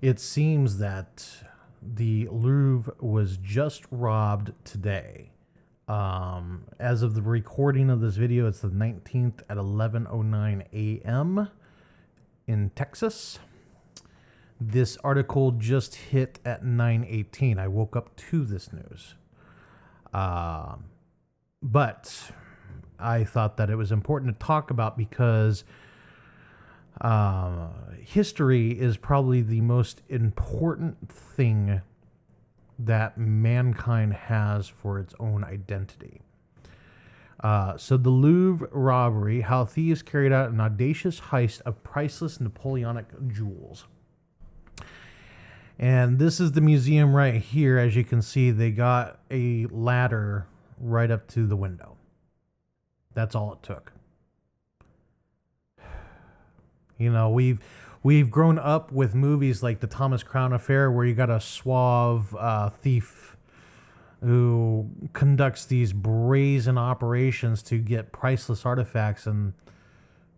It seems that the Louvre was just robbed today. As of the recording of this video, it's the 19th at 11:09 a.m. in Texas. This article just hit at 9:18. I woke up to this news. But I thought that it was important to talk about because history is probably the most important thing that mankind has for its own identity. So the Louvre robbery, how thieves carried out an audacious heist of priceless Napoleonic jewels. And this is the museum right here. As you can see, they got a ladder right up to the window. That's all it took. You know, we've grown up with movies like the Thomas Crown Affair, where you got a suave thief who conducts these brazen operations to get priceless artifacts, and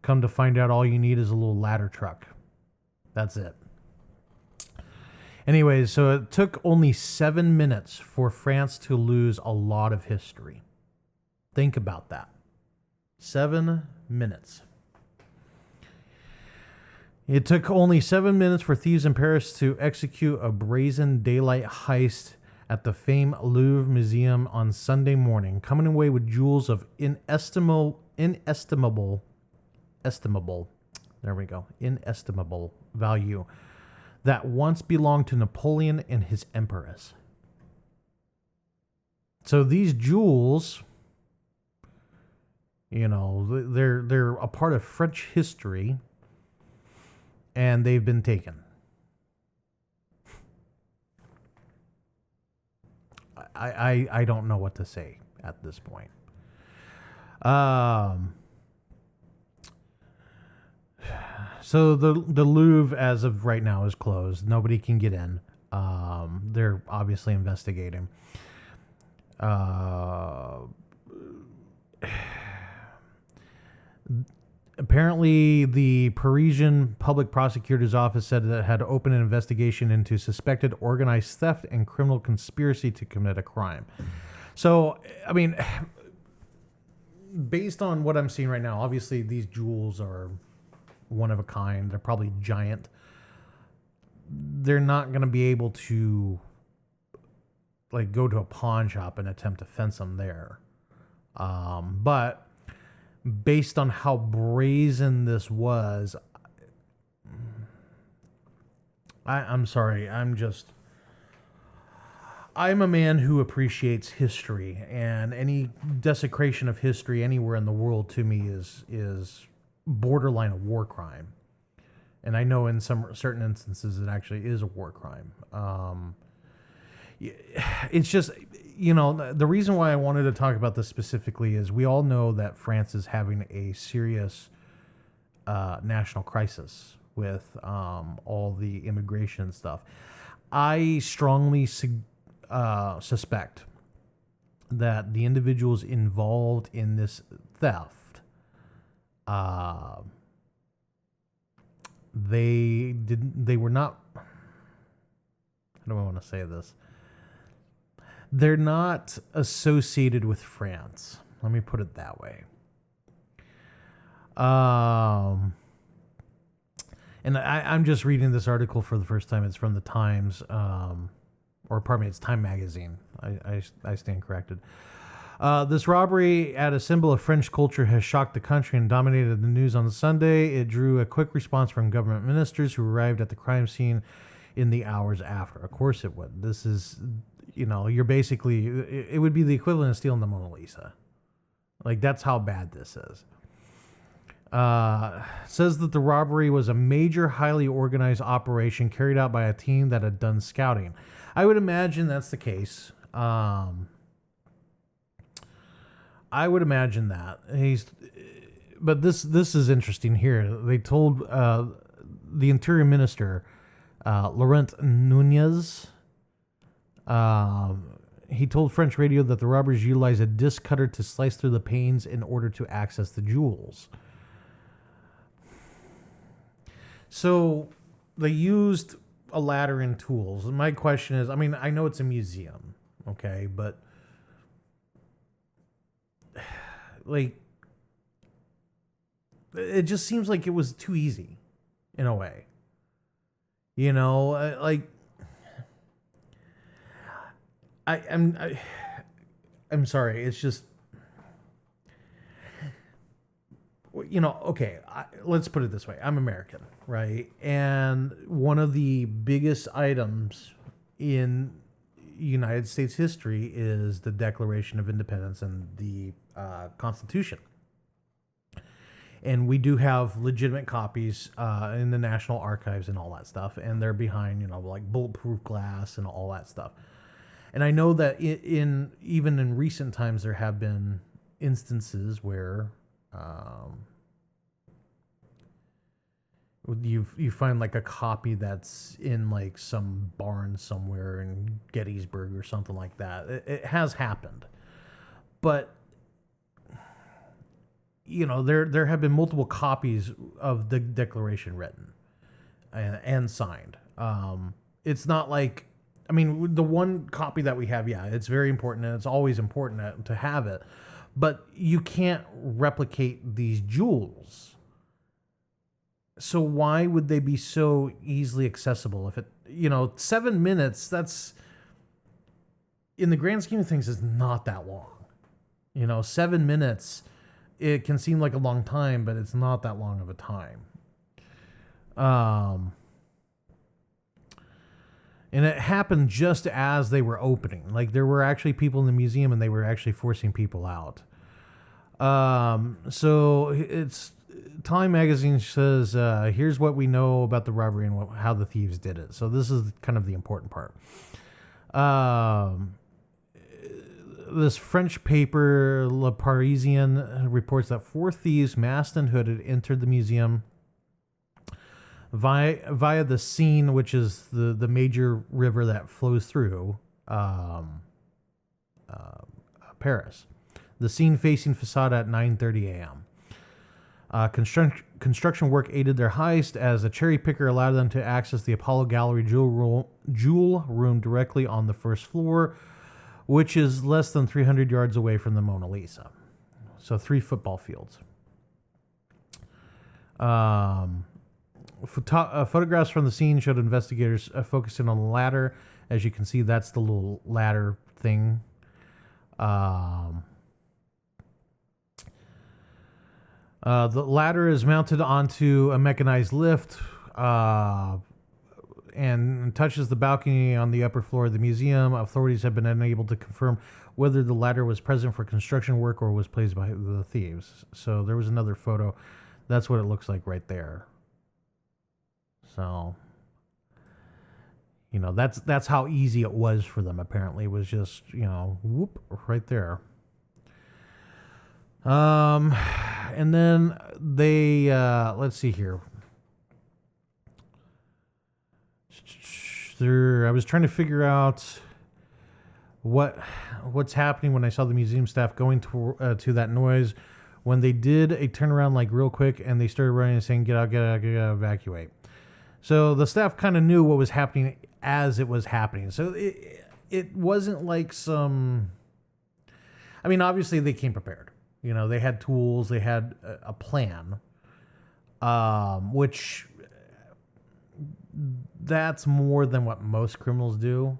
come to find out all you need is a little ladder truck. That's it. Anyways, so it took only 7 minutes for France to lose a lot of history. Think about that. 7 minutes. It took only 7 minutes for thieves in Paris to execute a brazen daylight heist at the famed Louvre Museum on Sunday morning, coming away with jewels of inestimable value that once belonged to Napoleon and his empress. So these jewels, you know, they're a part of French history, and they've been taken. I don't know what to say at this point. So the Louvre, as of right now, is closed. Nobody can get in. They're obviously investigating. Apparently, the Parisian public prosecutor's office said that it had opened an investigation into suspected organized theft and criminal conspiracy to commit a crime. So, I mean, based on what I'm seeing right now, obviously these jewels are one of a kind. They're probably giant. They're not going to be able to like go to a pawn shop and attempt to fence them there. But based on how brazen this was, I'm sorry. I'm a man who appreciates history, and any desecration of history anywhere in the world to me is borderline a war crime. And I know in some certain instances it actually is a war crime. It's just, you know, the reason why I wanted to talk about this specifically is we all know that France is having a serious national crisis with all the immigration stuff. I strongly suspect that the individuals involved in this theft, they were not, how do I want to say this? They're not associated with France. Let me put it that way. And I'm just reading this article for the first time. It's from the Times, or pardon me, it's Time Magazine. I stand corrected. This robbery at a symbol of French culture has shocked the country and dominated the news on Sunday. It drew a quick response from government ministers who arrived at the crime scene in the hours after. Of course it would. This is, you know, you're basically, it would be the equivalent of stealing the Mona Lisa. Like, that's how bad this is. Says that the robbery was a major, highly organized operation carried out by a team that had done scouting. I would imagine that's the case. I would imagine that. But this is interesting here. They told the Interior Minister, Laurent Nunez, he told French radio that the robbers utilized a disc cutter to slice through the panes in order to access the jewels. So they used a ladder and tools. My question is, I mean, I know it's a museum, okay, but like, it just seems like it was too easy in a way. You know, like I'm sorry. It's just, you know, okay, let's put it this way. I'm American, right? And one of the biggest items in United States history is the Declaration of Independence and the Constitution. And we do have legitimate copies in the National Archives and all that stuff. And they're behind, you know, like bulletproof glass and all that stuff. And I know that even in recent times, there have been instances where you find like a copy that's in like some barn somewhere in Gettysburg or something like that. It has happened, but you know, there have been multiple copies of the Declaration written and signed. It's not like, I mean, the one copy that we have, yeah, it's very important, and it's always important to have it, but you can't replicate these jewels. So why would they be so easily accessible? If it, you know, 7 minutes, that's, in the grand scheme of things, is not that long. You know, 7 minutes, it can seem like a long time, but it's not that long of a time. And it happened just as they were opening. Like, there were actually people in the museum, and they were actually forcing people out. So it's Time magazine says, here's what we know about the robbery and how the thieves did it. So this is kind of the important part. This French paper, Le Parisien, reports that 4 thieves, masked and hooded, entered the museum via the Seine, which is the major river that flows through Paris. The Seine facing facade at 9:30 a.m. Construction work aided their heist, as a cherry picker allowed them to access the Apollo Gallery jewel room directly on the first floor, which is less than 300 yards away from the Mona Lisa. So 3 football fields. Photographs from the scene showed investigators focusing on the ladder. As you can see, that's the little ladder thing. The ladder is mounted onto a mechanized lift and touches the balcony on the upper floor of the museum. Authorities have been unable to confirm whether the ladder was present for construction work or was placed by the thieves. So there was another photo. That's what it looks like right there. So, you know, that's how easy it was for them. Apparently, it was just, you know, whoop, right there. And then they, let's see here. I was trying to figure out what's happening when I saw the museum staff going to that noise. When they did a turnaround, like, real quick, and they started running and saying, get out, evacuate. So the staff kind of knew what was happening as it was happening. So it wasn't like some, I mean, obviously they came prepared. You know, they had tools, they had a plan, which that's more than what most criminals do.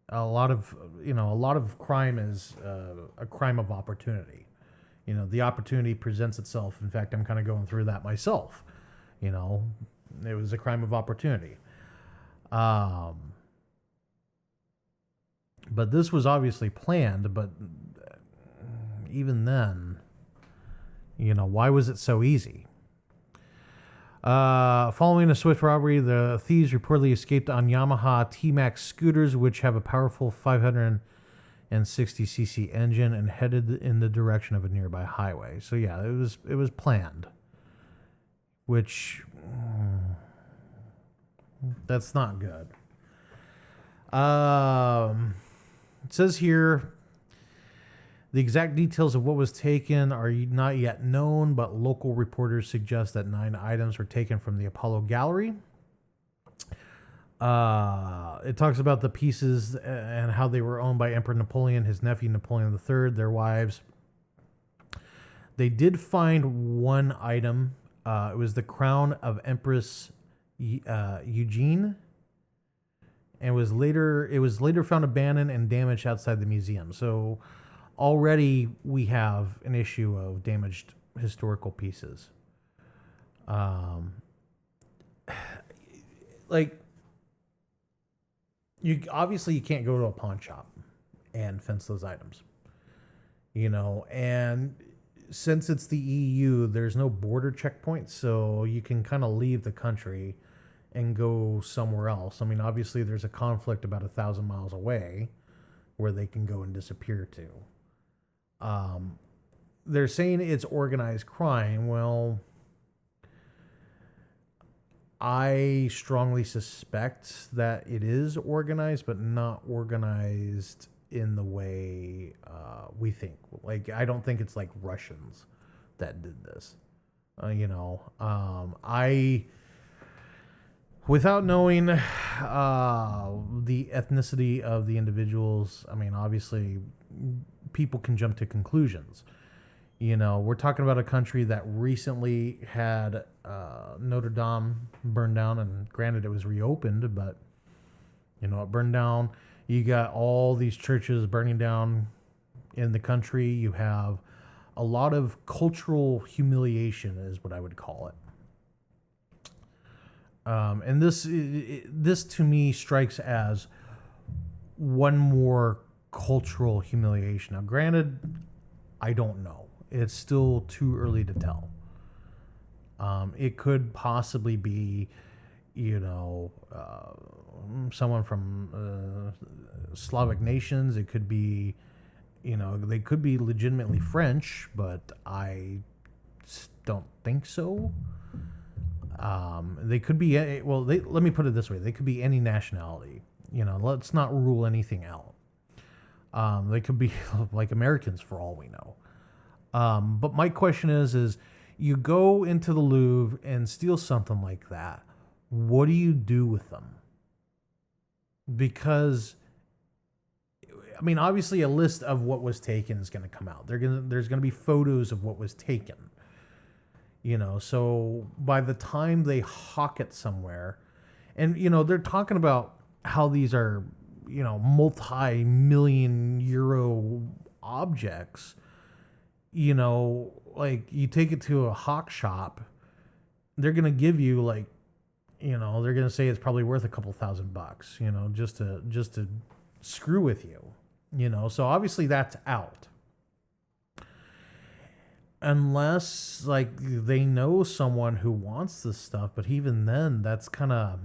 A lot of crime is a crime of opportunity. You know, the opportunity presents itself. In fact, I'm kind of going through that myself. You know, it was a crime of opportunity. But this was obviously planned, but even then, you know, why was it so easy? Following a swift robbery, the thieves reportedly escaped on Yamaha T-Max scooters, which have a powerful 560cc engine, and headed in the direction of a nearby highway. So yeah, it was planned, which that's not good. It says here, the exact details of what was taken are not yet known, but local reporters suggest that 9 items were taken from the Apollo Gallery. It talks about the pieces and how they were owned by Emperor Napoleon, his nephew Napoleon III, their wives. They did find one item. It was the crown of Empress Eugene, and it was later found abandoned and damaged outside the museum. So already we have an issue of damaged historical pieces. Like, you can't go to a pawn shop and fence those items, and since it's the EU, there's no border checkpoints, so you can kind of leave the country and go somewhere else. I mean, obviously there's a conflict about 1,000 miles away where they can go and disappear to. They're saying it's organized crime. Well, I strongly suspect that it is organized, but not organized in the way we think. Like, I don't think it's like Russians that did this. I, without knowing the ethnicity of the individuals, I mean, obviously, people can jump to conclusions. We're talking about a country that recently had Notre Dame burned down, and granted, it was reopened, but it burned down. You got all these churches burning down in the country. You have a lot of cultural humiliation, is what I would call it. And this to me strikes as one more cultural humiliation. Now, granted, I don't know. It's still too early to tell. It could possibly be, someone from Slavic nations. It could be, they could be legitimately French, but I don't think so. They could be, let me put it this way. They could be any nationality. Let's not rule anything out. They could be like Americans for all we know. But my question is you go into the Louvre and steal something like that. What do you do with them? Because, I mean, obviously a list of what was taken is going to come out. There's going to be photos of what was taken. So by the time they hawk it somewhere, and, they're talking about how these are, multi-million euro objects, like you take it to a hawk shop, they're going to give you like, they're going to say it's probably worth a couple $1,000, just to screw with you, so obviously that's out. Unless like they know someone who wants this stuff, but even then that's kind of,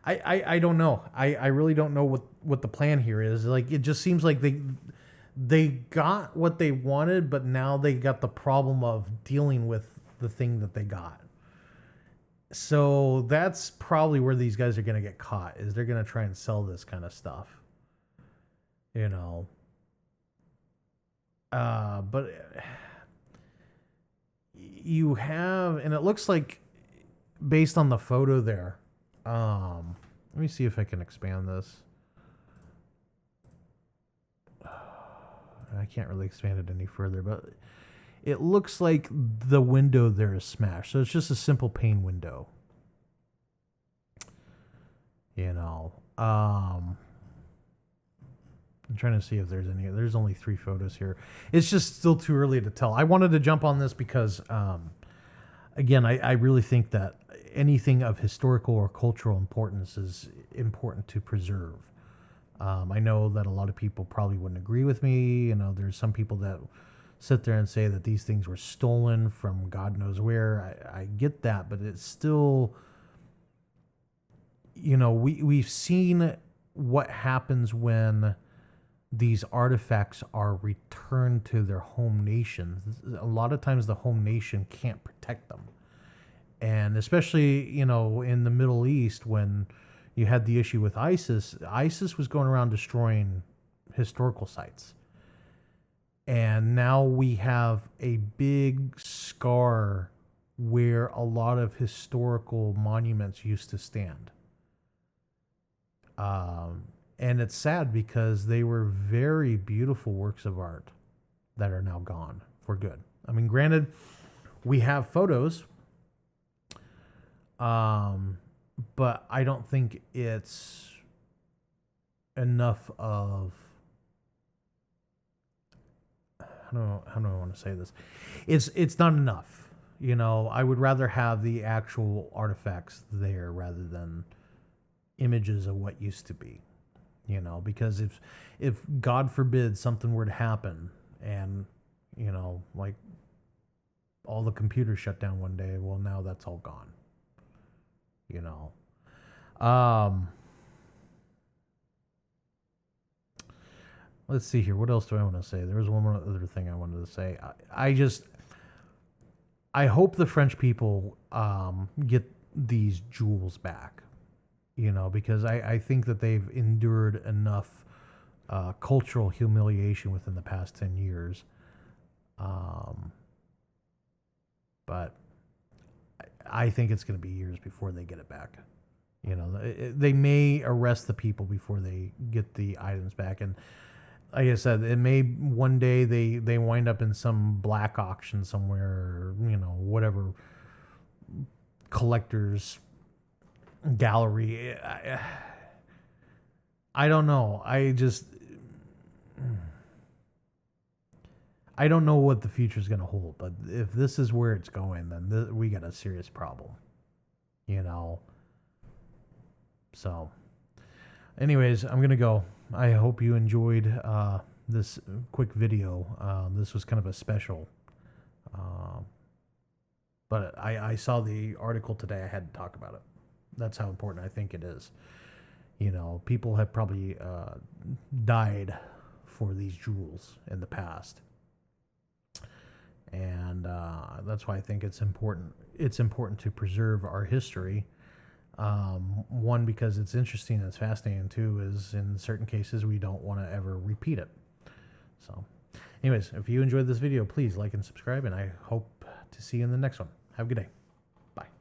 I don't know. I really don't know what the plan here is. Like, it just seems like they got what they wanted, but now they got the problem of dealing with the thing that they got. So that's probably where these guys are going to get caught, is they're going to try and sell this kind of stuff. But you have, and it looks like based on the photo there, let me see if I can expand this. I can't really expand it any further, but it looks like the window there is smashed. So it's just a simple pane window. I'm trying to see if there's any. There's only 3 photos here. It's just still too early to tell. I wanted to jump on this because, again, I really think that anything of historical or cultural importance is important to preserve. I know that a lot of people probably wouldn't agree with me. There's some people that sit there and say that these things were stolen from God knows where. I get that, but it's still, we've seen what happens when these artifacts are returned to their home nation. A lot of times the home nation can't protect them. And especially, in the Middle East, when you had the issue with ISIS was going around destroying historical sites. And now we have a big scar where a lot of historical monuments used to stand. And it's sad because they were very beautiful works of art that are now gone for good. I mean, granted, we have photos, but I don't think it's enough of, how do I want to say this? It's not enough. You know, I would rather have the actual artifacts there rather than images of what used to be. You know, because if God forbid something were to happen and, you know, like all the computers shut down one day, well, now that's all gone. You know. Let's see here. What else do I want to say? There was one more other thing I wanted to say. I hope the French people get these jewels back, you know, because I think that they've endured enough cultural humiliation within the past 10 years. But I think it's going to be years before they get it back. You know, they may arrest the people before they get the items back. And like I said, it may one day they wind up in some black auction somewhere, or, you know, whatever collector's gallery. I don't know. I don't know what the future is going to hold, but if this is where it's going, then we got a serious problem, you know. So, anyways, I'm going to go. I hope you enjoyed this quick video. This was kind of a special. But I saw the article today. I had to talk about it. That's how important I think it is. You know, people have probably died for these jewels in the past. And that's why I think it's important. It's important to preserve our history. One, because it's interesting and it's fascinating. Two, is in certain cases we don't want to ever repeat it. So, anyways, if you enjoyed this video, please like and subscribe, and I hope to see you in the next one. Have a good day.